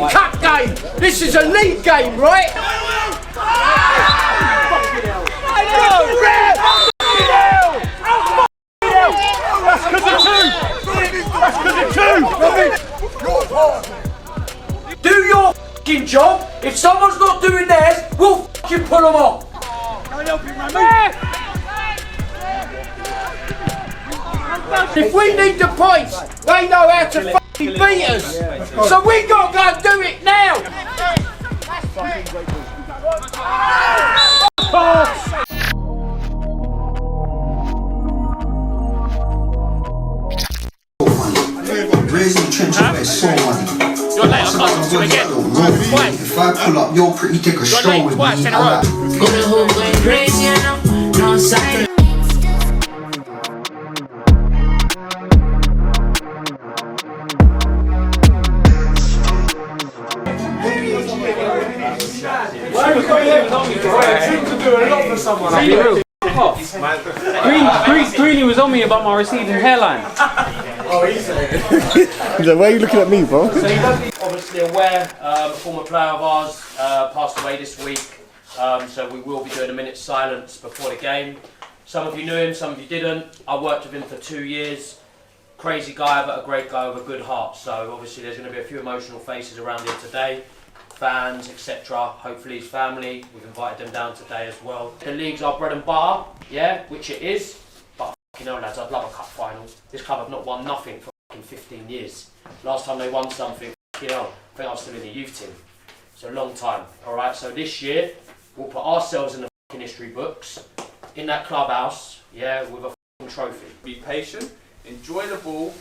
cup game. This is a league game, right? That's because of two. That's because of two. Do your f***ing job. If someone's not doing theirs, we'll f***ing pull them off. If we need the points, they know how to f***ing beat us. So we got to go and do it now. Raising trench over is so money. You're late, I can't talk to you again. Twice. If I pull up, you're pretty, take a stroll with me. Twice in a row. Go the whole way crazy, you know, no side. Greeny was on me about my receding hairline. Oh, he's like, why are you looking at me, bro? Obviously aware, a former player of ours passed away this week, so we will be doing a minute's silence before the game. Some of you knew him, some of you didn't. I worked with him for 2 years. Crazy guy, but a great guy with a good heart. So obviously there's going to be a few emotional faces around here today. Fans, etc. Hopefully his family. We've invited them down today as well. The league's our bread and butter, yeah, which it is. But you know, lads, I'd love a cup final. This club have not won nothing for 15 years. Last time they won something, you know, I think I was still in the youth team. It's a long time. All right. So this year we'll put ourselves in the history books in that clubhouse, yeah, with a trophy. Be patient, enjoy the ball,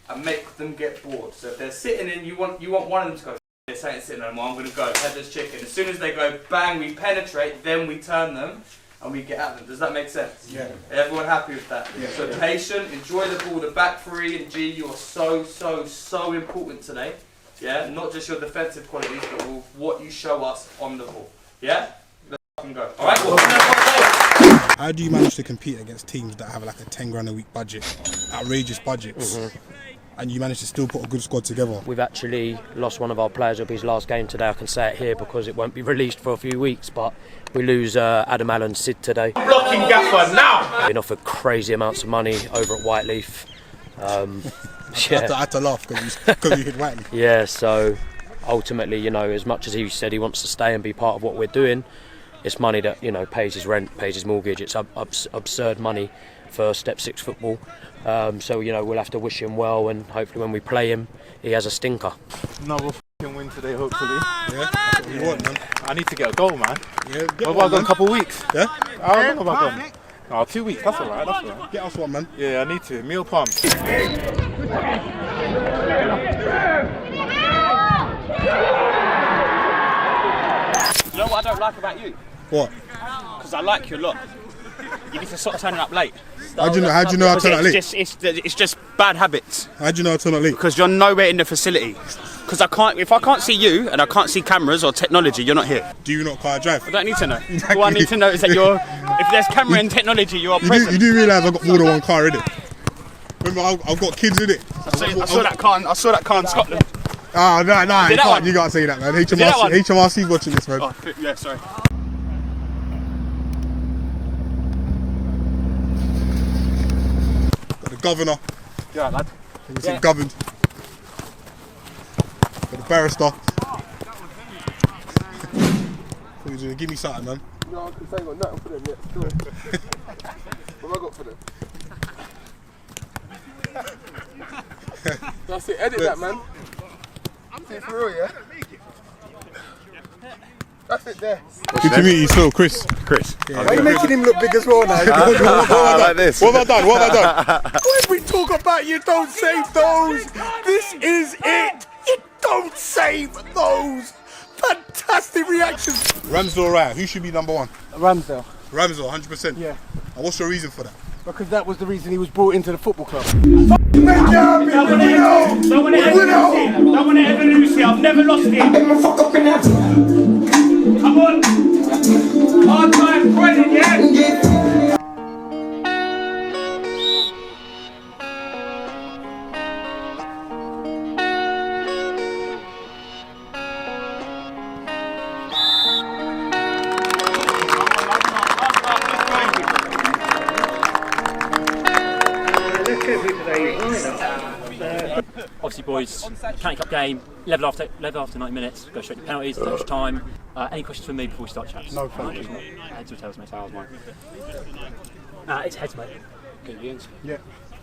and make them get bored. So if they're sitting in, you want one of them to go. This ain't sitting no more. I'm gonna go headless chicken. As soon as they go bang, we penetrate. Then we turn them and we get at them. Does that make sense? Yeah. Everyone happy with that? Yeah. So patient, enjoy the ball. The back three and G, you are so important today. Yeah. Not just your defensive qualities, but what you show us on the ball. Yeah. Let's fucking go. All right. How do you manage to compete against teams that have like a 10 grand a week budget, outrageous budgets, and you manage to still put a good squad together? We've actually lost one of our players of his last game today. I can say it here because it won't be released for a few weeks, but we lose Adam Allen Sid today. Blocking gaffer now! Been offered crazy amounts of money over at Whiteleaf. I had to laugh because you hit Whiteleaf. Yeah, so ultimately, you know, as much as he said he wants to stay and be part of what we're doing, it's money that, you know, pays his rent, pays his mortgage. It's absurd money for Step 6 football. So, you know, we'll have to wish him well, and hopefully when we play him, he has a stinker. No, we'll f***ing win today, hopefully. Yeah, that's what you want, man. I need to get a goal, man. Yeah, what about I got a couple of weeks? Yeah? How long have I gone? Oh, 2 weeks, that's alright, that's alright. Get us one, man. Yeah, I need to. Meal palm. You know what I don't like about you? What? Because I like you a lot. You need to stop turning up late. How do you know I turn up late? It's just bad habits. How do you know I turn up late? Because you're nowhere in the facility. Because if I can't see you and I can't see cameras or technology, you're not here. Do you not car drive? I don't need to know. Exactly. All I need to know is that if there's camera and technology, you are present. You do realise I've got more than one car in it. Remember, I've got kids in it. I saw that car in Scotland. Ah, no, you can't say that, man. HMRC watching this, man. Oh, yeah, sorry. Got the governor. Yeah, lad. He's governed. Got the barrister. What you doing? Give me something, man. No, because I ain't got nothing for them yet. Still. What have I got for them? That's it, edit that, man. See, for real, yeah? That's it there. Good to meet you, so Chris. Yeah. Why are you making him look big as well now? What have I done? What have I done? When we talk about you don't save those, this is it. You don't save those. Fantastic reactions. Ramsdale, right? Who should be number one? Ramsdale. Ramsdale, 100%. Yeah. And what's your reason for that? Because that was the reason he was brought into the football club. Don't want to ever lose here. I've never lost here. Come on. Hard time, Croydon, yeah? obviously, boys, County Cup game, level after 90 minutes, go straight to penalties, no extra time. Any questions for me before we start, chaps? No, thank you. Heads or tails, mate? Tails, mate. It's heads, mate. Keep the ends. Yeah.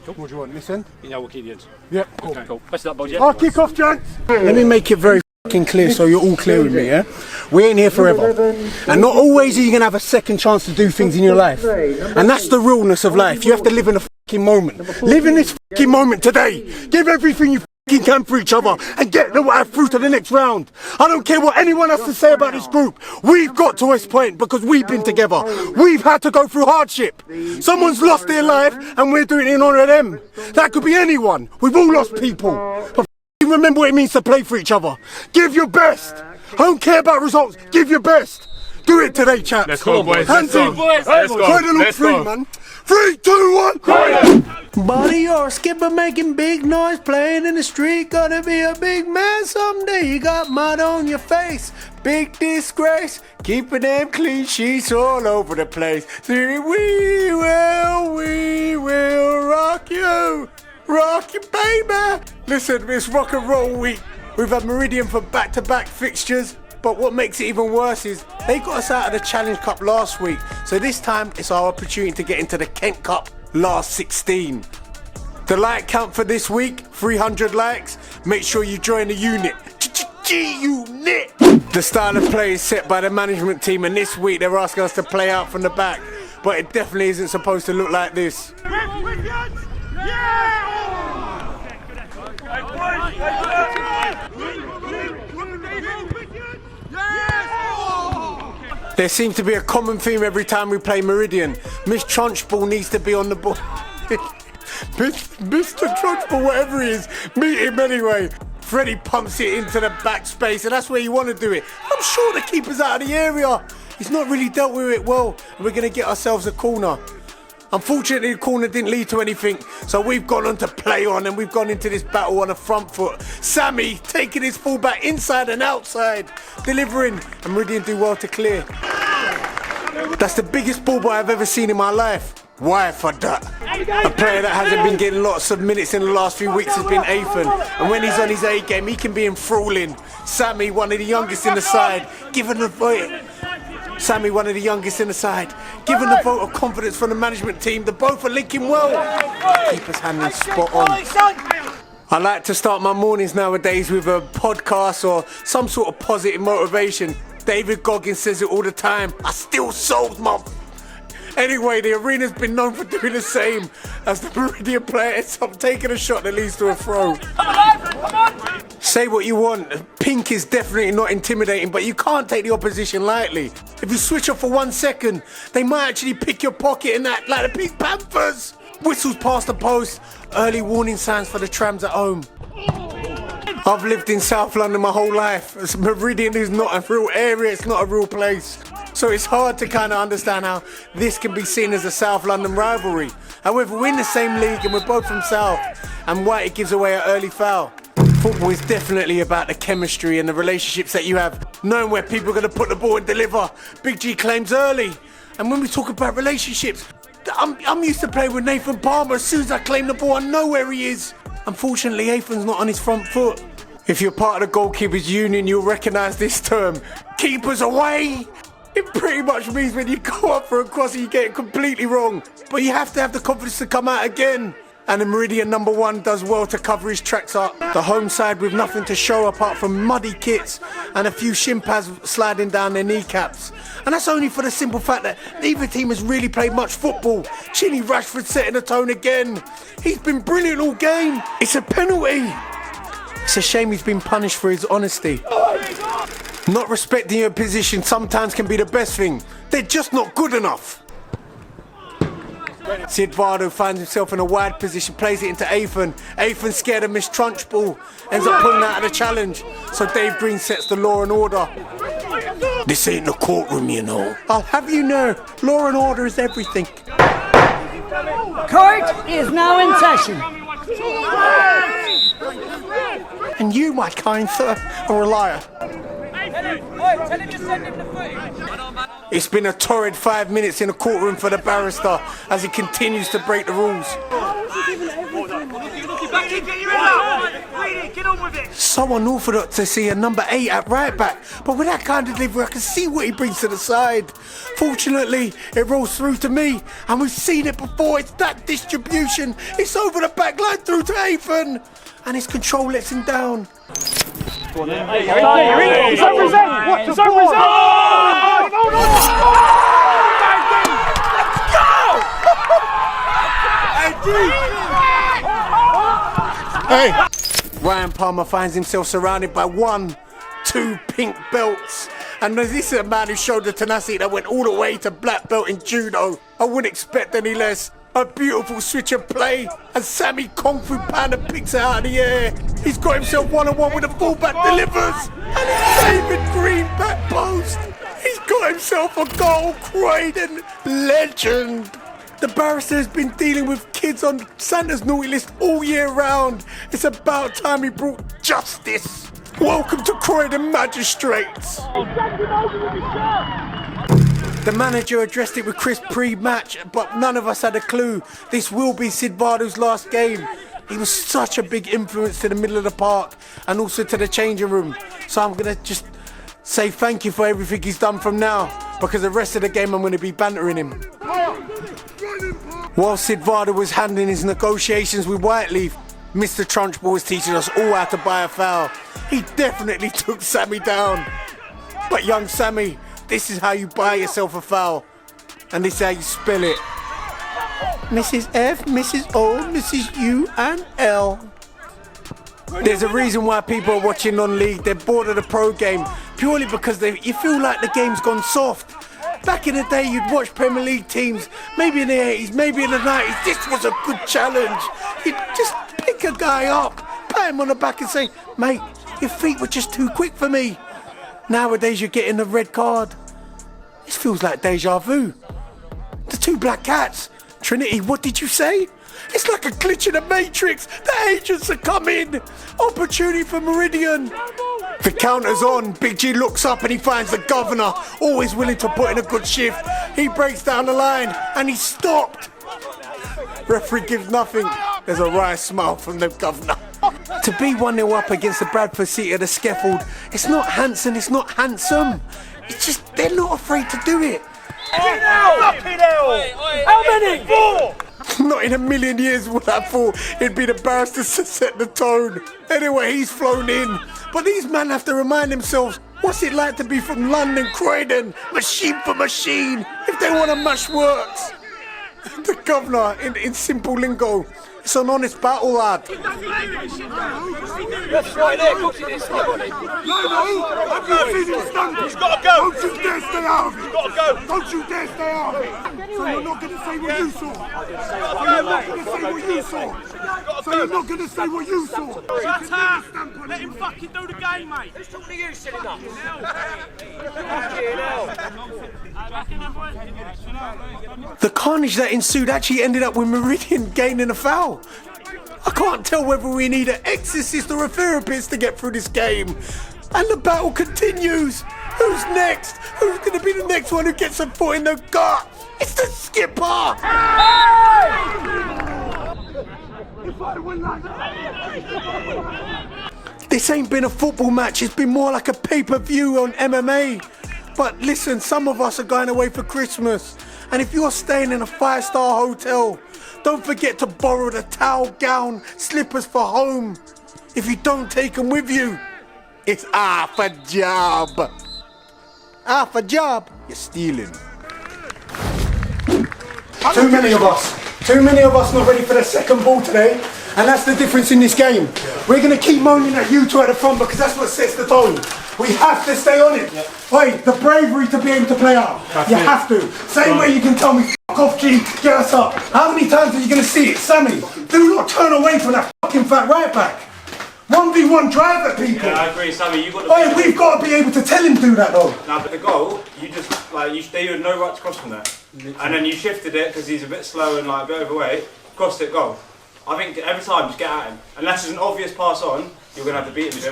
Cool. What do you want? Listen? Yeah, we'll keep the ends. Yeah, cool. Okay, cool. Best of luck, boys, yeah? I'll kick off, gents. Let me make it very clear so you're all clear with me, yeah? We ain't here forever. And not always are you going to have a second chance to do things in your life. And that's the realness of life. You have to live in a moment. Live in this moment today. Give everything you can for each other and get the way through to the next round. I don't care what anyone has to say about this group. We've got to West Point because we've been together. We've had to go through hardship. Someone's lost their life and we're doing it in honour of them. That could be anyone. We've all lost people. But remember what it means to play for each other. Give your best. I don't care about results. Give your best. Do it today, chaps. Let's go, boys. Hands Let's in. go. Let's go. Croydon on Let's 3, go. man. 3, 2, 1. Croydon! Buddy, you're a skipper making big noise, playing in the street. Gonna be a big man someday. You got mud on your face. Big disgrace. Keeping them clean sheets all over the place. Singing, we will rock you. Rock you, baby. Listen, it's rock and roll week. We've had Meridian for back-to-back fixtures. But what makes it even worse is they got us out of the Challenge Cup last week. So this time it's our opportunity to get into the Kent Cup last 16. The like count for this week, 300 likes. Make sure you join the unit. G-Unit! The style of play is set by the management team, and this week they're asking us to play out from the back. But it definitely isn't supposed to look like this. There seems to be a common theme every time we play Meridian. Miss Trunchbull needs to be on the ball. Mr. Trunchbull, whatever he is, meet him anyway. Freddie pumps it into the back space, and that's where you want to do it. I'm sure the keeper's out of the area. He's not really dealt with it well, and we're going to get ourselves a corner. Unfortunately, the corner didn't lead to anything, so we've gone on to play on, and we've gone into this battle on the front foot. Sammy taking his fullback inside and outside, delivering, and Meridian do well to clear. That's the biggest ball boy I've ever seen in my life. Why for that? A player that hasn't been getting lots of minutes in the last few weeks has been Athan, and when he's on his A game, he can be enthralling. Sammy, one of the youngest in the side, given the vote. Sammy, one of the youngest in the side, given the vote of confidence from the management team. The both are linking well. Keeper's handling spot on. I like to start my mornings nowadays with a podcast or some sort of positive motivation. David Goggins says it all the time. I still sold my... Anyway, the arena's been known for doing the same as the Meridian player ends up taking a shot that leads to a throw. Say what you want, pink is definitely not intimidating, but you can't take the opposition lightly. If you switch off for 1 second, they might actually pick your pocket and act like the Pink Panthers. Whistles past the post, early warning signs for the trams at home. I've lived in South London my whole life. Meridian is not a real area, it's not a real place. So it's hard to kind of understand how this can be seen as a South London rivalry. However, we're in the same league and we're both from South, and Whitey gives away an early foul. Football is definitely about the chemistry and the relationships that you have, knowing where people are going to put the ball and deliver. Big G claims early. And when we talk about relationships, I'm used to playing with Nathan Palmer. As soon as I claim the ball, I know where he is. Unfortunately, Athan's not on his front foot. If you're part of the goalkeepers union, you'll recognise this term. Keepers away! It pretty much means when you go up for a cross and you get it completely wrong. But you have to have the confidence to come out again. And the Meridian #1 does well to cover his tracks up. The home side with nothing to show apart from muddy kits and a few shin pads sliding down their kneecaps. And that's only for the simple fact that neither team has really played much football. Chinny Rashford setting the tone again. He's been brilliant all game. It's a penalty. It's a shame he's been punished for his honesty. Not respecting your position sometimes can be the best thing. They're just not good enough. Sid Vardo finds himself in a wide position, plays it into Athan. Athan scared of Miss Trunchbull, ends up pulling out of the challenge. So Dave Green sets the law and order. This ain't the courtroom, you know. I'll have you know, law and order is everything. Court is now in session. And you, my kind sir, are a liar. It's been a torrid 5 minutes in the courtroom for the barrister as he continues to break the rules. So unorthodox to see a number 8 at right back, but with that kind of delivery I can see what he brings to the side. Fortunately, it rolls through to me, and we've seen it before. It's that distribution. It's over the back line through to Ethan, and his control lets him down. You're in it. It's represent. What? It's represent. Hey! Ryan Palmer finds himself surrounded by 1, 2 pink belts. And this is a man who showed the tenacity that went all the way to black belt in judo. I wouldn't expect any less. A beautiful switch of play, and Sammy Kung Fu Panda picks it out of the air. He's got himself 1-on-1 with a fullback, delivers, and it's David Green back post. He's got himself a goal. Croydon legend. The barrister has been dealing with kids on Santa's naughty list all year round. It's about time he brought justice. Welcome to Croydon Magistrates. The manager addressed it with Chris pre-match, but none of us had a clue. This will be Sid Vardo's last game. He was such a big influence to the middle of the park and also to the changing room. So I'm going to just say thank you for everything he's done from now, because the rest of the game I'm going to be bantering him. While Sid Vardo was handling his negotiations with Whiteleaf, Mr. Trunchbull was teaching us all how to buy a foul. He definitely took Sammy down. But young Sammy, this is how you buy yourself a foul. And this is how you spell it. Mrs. F, Mrs. O, Mrs. U and L. There's a reason why people are watching non-league. They're bored of the pro game purely because you feel like the game's gone soft. Back in the day, you'd watch Premier League teams, maybe in the 80s, maybe in the 90s. This was a good challenge. You'd just pick a guy up, pat him on the back and say, mate, your feet were just too quick for me. Nowadays, you're getting a red card. This feels like deja vu. The 2 black cats. Trinity, what did you say? It's like a glitch in the Matrix. The agents are coming. Opportunity for Meridian. The counter's on. Big G looks up and he finds the governor, always willing to put in a good shift. He breaks down the line and he's stopped. Referee gives nothing. There's a wry smile from the governor. To be 1-0 up against the Bradford City at the scaffold, it's not Hanson, it's not handsome. It's just they're not afraid to do it. How many? 4. Not in a million years would I thought it'd be the barristers to set the tone. Anyway, he's flown in. But these men have to remind themselves, what's it like to be from London, Croydon, machine for machine, if they want to mash works. The governor, in simple lingo, it's an honest battle, lad. That's right there, of course he didn't stop on him. I've never seen him stand. He's got to go. Don't you dare stay out of it. He's got to go. Don't you dare stay out of it. So you're not going to say what you saw. So you're not going to say what you saw. So you're not going to say what you saw. Shut up. Let him fucking do the game, mate. Who's talking to you, silly nuts? The carnage that ensued actually ended up with Meridian gaining a foul. I can't tell whether we need an exorcist or a therapist to get through this game. And the battle continues. Who's next? Who's going to be the next one who gets a foot in the gut? It's the skipper! This ain't been a football match, it's been more like a pay-per-view on MMA. But listen, some of us are going away for Christmas. And if you're staying in a 5-star hotel, don't forget to borrow the towel, gown, slippers for home. If you don't take them with you, it's half a job. Half a job, you're stealing. Too many of us. Too many of us not ready for the second ball today. And that's the difference in this game. We're going to keep moaning at you two at the front because that's what sets the tone. We have to stay on it. Wait, the bravery to be able to play out. You have to. Same way you can tell me, f*** off G, get us up. How many times are you going to see it? Sammy, do not turn away from that fucking fat right back. 1v1 drive at people. Yeah, I agree, Sammy. You've got to. Wait, we've got to be able to tell him to do that though. No, but the goal, you just they had no right to cross from there, and then you shifted it because he's a bit slow and like a bit overweight. Crossed it, goal. I think every time just get at him. Unless there's an obvious pass on, you're going to have to beat him. Just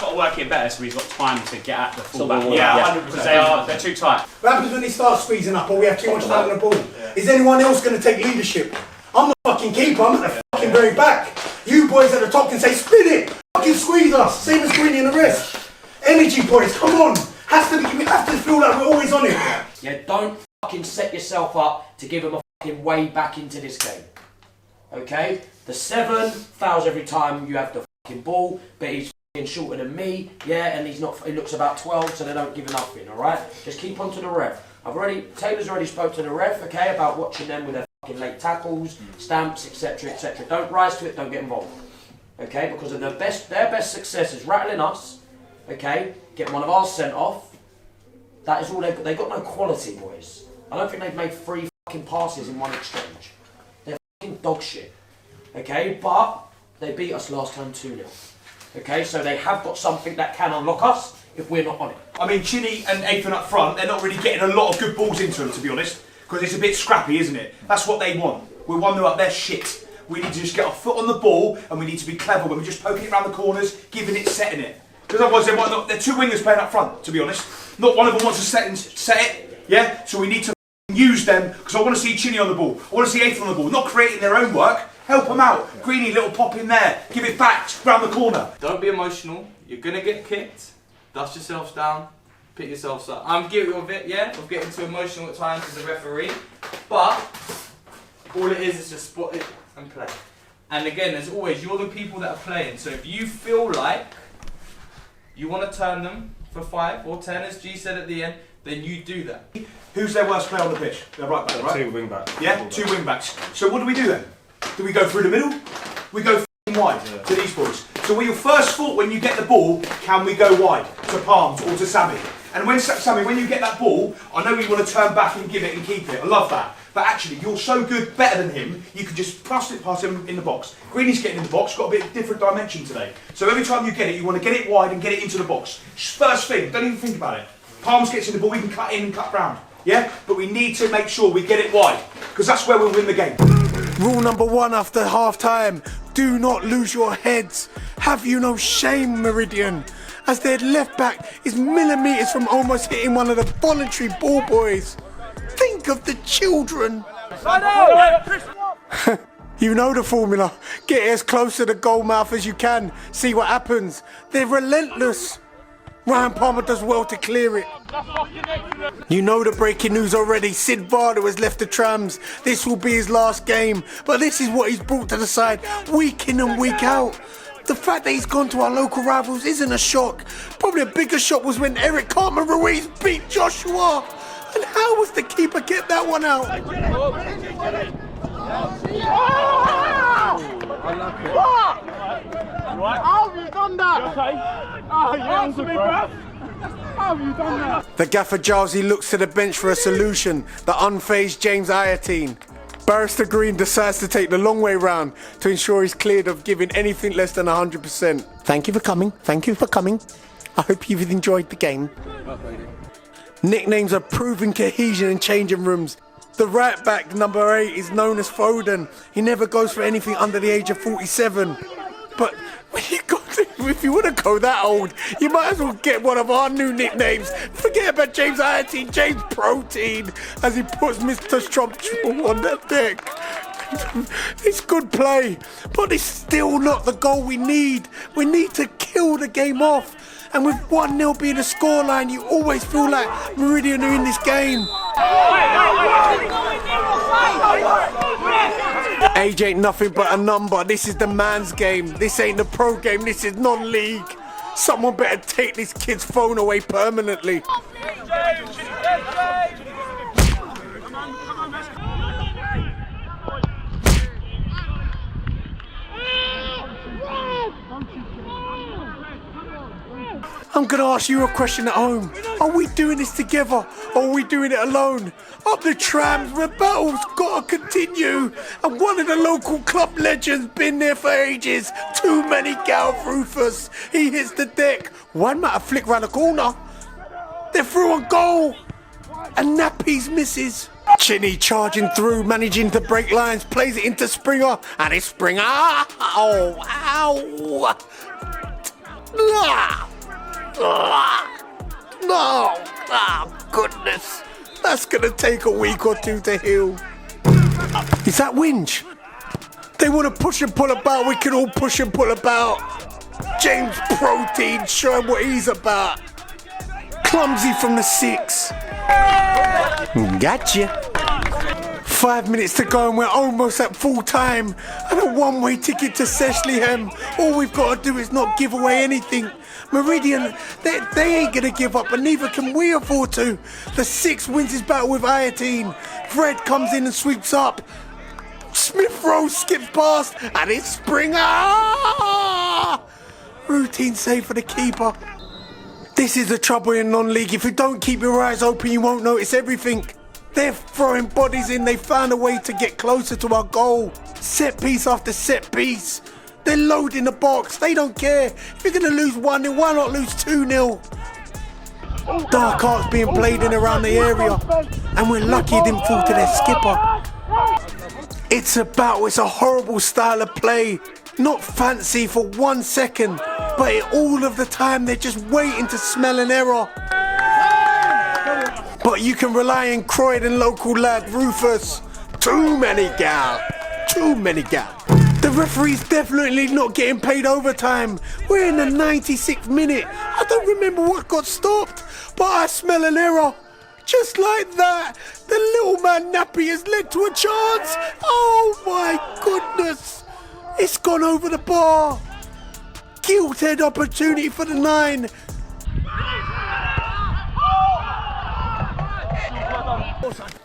got to work it better so he's got time to get at the full ball. Yeah, 100%. They're too tight. What happens when he starts squeezing up or we have too much time on the ball? Is anyone else going to take leadership? I'm the fucking keeper, I'm at the fucking very back. You boys at the top can say, spin it! fucking squeeze us. Same as Greeny and the rest. Energy, boys, come on. We have to feel like we're always on it. Yeah, don't fucking set yourself up to give him a fucking way back into this game. Okay? The 7 fouls every time you have the fucking ball, but he's fucking shorter than me, yeah, and he looks about 12, so they don't give nothing, alright? Just keep on to the ref. Taylor's already spoke to the ref, okay, about watching them with their fucking late tackles, stamps, etc, etc. Don't rise to it, don't get involved. Okay, because of their best success is rattling us, okay, getting one of ours sent off. That is all they've got. They've got no quality, boys. I don't think they've made 3 fucking passes in one exchange. They're fucking dog shit. Okay, but they beat us last time 2-0. Okay, so they have got something that can unlock us if we're not on it. I mean, Chinny and Athan up front, they're not really getting a lot of good balls into them, to be honest, because it's a bit scrappy, isn't it? That's what they want. We're 1-0 up, they're shit. We need to just get our foot on the ball, and we need to be clever when we're just poking it around the corners, giving it, setting it. Because otherwise they might not, they're 2 wingers playing up front, to be honest. Not one of them wants to set it, yeah? So we need to use them, because I want to see Chinny on the ball. I want to see Athan on the ball, not creating their own work. Help them out. Greeny, little pop in there. Give it back, round the corner. Don't be emotional. You're going to get kicked. Dust yourselves down. Pick yourselves up. I'm guilty of it, yeah, of getting too emotional at times as a referee. But all it is just spot it and play. And again, as always, you're the people that are playing. So if you feel like you want to turn them for 5 or 10, as G said at the end, then you do that. Who's their worst player on the pitch? They're right back, right? 2 wing backs. Yeah, 2 wing backs. So what do we do then? Do we go through the middle? We go wide to these boys. So your first thought when you get the ball, can we go wide to Palms or to Sammy? And when Sammy, when you get that ball, I know you want to turn back and give it and keep it. I love that. But actually, you're so good, better than him, you can just pass it past him in the box. Greeny's getting in the box, got a bit different dimension today. So every time you get it, you want to get it wide and get it into the box. First thing, don't even think about it. Palms gets in the ball, we can cut in and cut round. Yeah? But we need to make sure we get it wide, because that's where we'll win the game. Rule number 1 after half time, do not lose your heads. Have you no shame, Meridian? As their left back is millimetres from almost hitting one of the voluntary ball boys. Think of the children. You know the formula. Get as close to the goal mouth as you can. See what happens. They're relentless. Ryan Palmer does well to clear it. You know the breaking news already. Sid Varda has left the Trams. This will be his last game. But this is what he's brought to the side week in and week out. The fact that he's gone to our local rivals isn't a shock. Probably a bigger shock was when Eric Cartman Ruiz beat Joshua. And how was the keeper get that one out? How have you done that? You okay? Oh, yeah, answer me, bruv. How have you done that? The gaffer Jowsey looks to the bench for a solution. The unfazed James Iotine. Barrister Green decides to take the long way round to ensure he's cleared of giving anything less than 100%. Thank you for coming. Thank you for coming. I hope you've enjoyed the game. Nicknames are proving cohesion in changing rooms. The right back, number 8, is known as Foden. He never goes for anything under the age of 47. But when if you want to go that old, you might as well get one of our new nicknames. Forget about James Iotine, James Protein, as he puts Mr. Strumptrue on the deck. It's good play, but it's still not the goal we need. We need to kill the game off. And with 1-0 being a scoreline, you always feel like Meridian are in this game. Age ain't nothing but a number. This is the man's game. This ain't the pro game. This is non-league. Someone better take this kid's phone away permanently. I'm going to ask you a question at home. Are we doing this together or are we doing it alone? Up the Trams, the battle's got to continue. And one of the local club legends been there for ages. Too many Gareth Rufus. He hits the deck. One might have flicked round the corner. They're through on goal. And Nappies misses. Chinny charging through, managing to break lines, plays it into Springer. And it's Springer. Oh, ow. No! Oh, goodness. That's going to take a week or 2 to heal. Is that Winch? They want to push and pull about. We can all push and pull about. James Protein, show him what he's about. Clumsy from the 6. Gotcha. 5 minutes to go and we're almost at full time. And a one-way ticket to Seslihem. All we've got to do is not give away anything. Meridian, they ain't gonna give up, and neither can we afford to. The 6 wins his battle with Iotine. Fred comes in and sweeps up. Smith Rowe skips past, and it's Springer. Routine save for the keeper. This is the trouble in non-league. If you don't keep your eyes open, you won't notice everything. They're throwing bodies in. They found a way to get closer to our goal. Set piece after set piece. They're loading the box. They don't care. If you're going to lose 1-0, why not lose 2-0? Dark arts being played in around the area. And we're lucky it didn't fall to their skipper. It's a battle. It's a horrible style of play. Not fancy for 1 second. But all of the time, they're just waiting to smell an error. But you can rely on Croydon local lad Rufus. Too many gal. Too many gal. The referee's definitely not getting paid overtime. We're in the 96th minute. I don't remember what got stopped, but I smell an error. Just like that, the little man nappy has led to a chance. Oh my goodness. It's gone over the bar. Gilt-edged opportunity for the 9.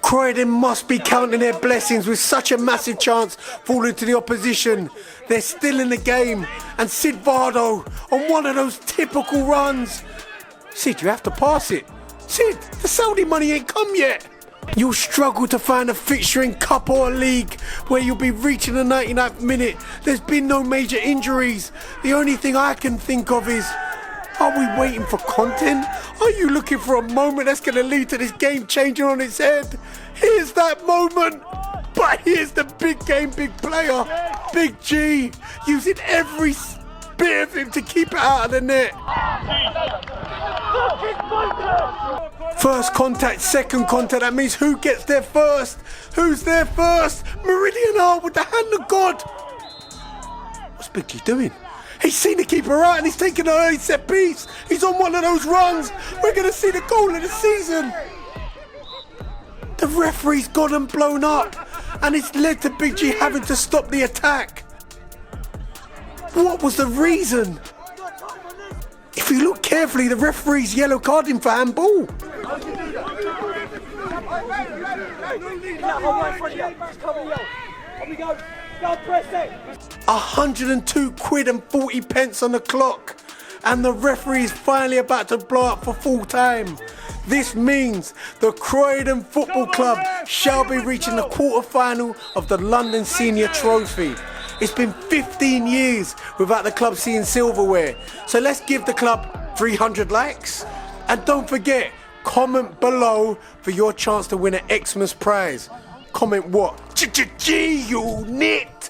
Croydon must be counting their blessings with such a massive chance falling to the opposition. They're still in the game, and Sid Vardo on one of those typical runs. Sid, you have to pass it. Sid, the Saudi money ain't come yet. You'll struggle to find a fixture in Cup or League where you'll be reaching the 99th minute. There's been no major injuries. The only thing I can think of is, are we waiting for content? Are you looking for a moment that's going to lead to this game changing on its head? Here's that moment. But here's the big game, big player, Big G, using every bit of him to keep it out of the net. First contact, second contact, that means who gets there first? Who's there first? Meridian are with the hand of God. What's Big G doing? He's seen the keeper out and he's taking an early set piece. He's on one of those runs. We're going to see the goal of the season. The referee's got him blown up and it's led to Big G having to stop the attack. What was the reason? If you look carefully, the referee's yellow carding for handball. 102 quid and 40 pence on the clock, and the referee is finally about to blow up for full time. This means the Croydon Football Club shall be reaching the quarter-final of the London Senior Trophy. It's been 15 years without the club seeing silverware, so let's give the club 300 likes. And don't forget, comment below for your chance to win an Xmas prize. Comment what? G-unit!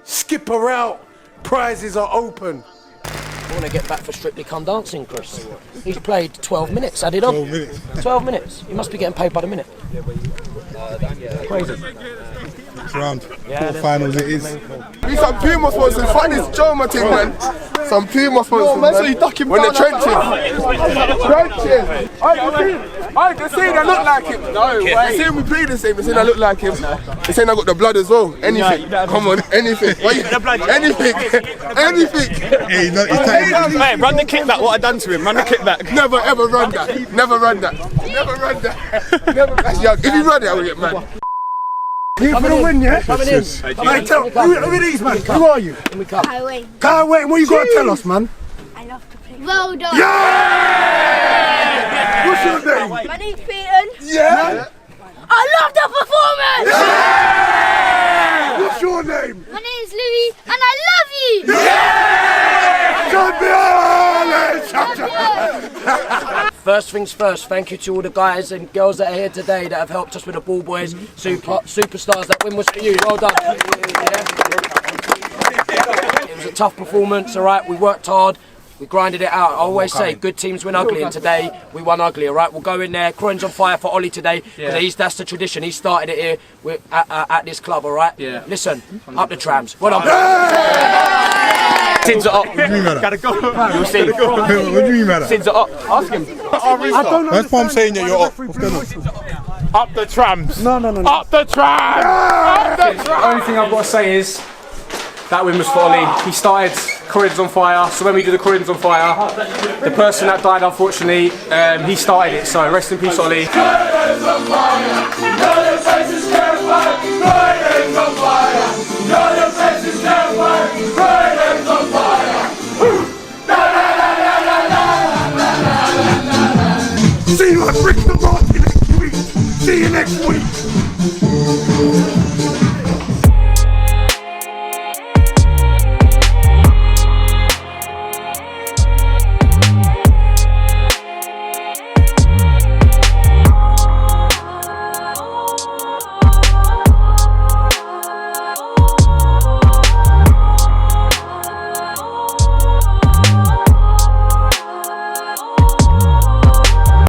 Skipper out. Prizes are open. I want to get back for Strictly Come Dancing, Chris. He's played 12 minutes, added on. 12 minutes. 12 minutes. He must be getting paid by the minute. Crazy. Next round. Quarterfinals it is. We some Puma sponsors. Fuck this Joma thing, man. Some Puma sponsors, man. So you duck him when the trenches. I can see they look like him. No way. They saying we play the same. They saying I look like him. They saying I got the blood as well. Anything. Come on, anything. Anything. Anything. Hey, run the kick back. What I done to him? Run the kick back. Never ever run that. Never run that. Never run that. Never. If you run it, I will get mad. Here for the win, yeah? Coming in. Hey, tell who are these, man? Who are you? Kai Wayne. Kai Wayne, what you got to tell us, man? I love to play. Well done. Yeah! What's your name? My name's Peyton. Yeah? I love the performance. Yeah! What's your name? My name's Louis, and I love you. Yeah! First things first, thank you to all the guys and girls that are here today that have helped us with the ball boys. Superstars, that win was for you. Well done. Yeah. It was a tough performance, all right? We worked hard. We grinded it out. I always say good teams win ugly, and today we won ugly, all right? We'll go in there. Croydon's on fire for Ollie today, because that's the tradition. He started it here at this club, all right? Yeah. Listen, up the trams. Well done. Sids are up. What do you mean by that? Gotta go. You'll see. What do you mean by that? Sids are up. Ask him. That's why I'm saying that you're up. What's going on? Up the trams. No. Up the trams. Up the trams. The only thing I've got to say is that win was for Ollie. He started Croydon's on fire, so when we do the Croydon's on fire, the person that died, unfortunately, he started it. So rest in peace, Ollie. Croydon's on fire. Know your face is terrified. Croydon's on fire. Know your face is terrified. Croydon's on fire. La la la la la la la la la la. See my freaking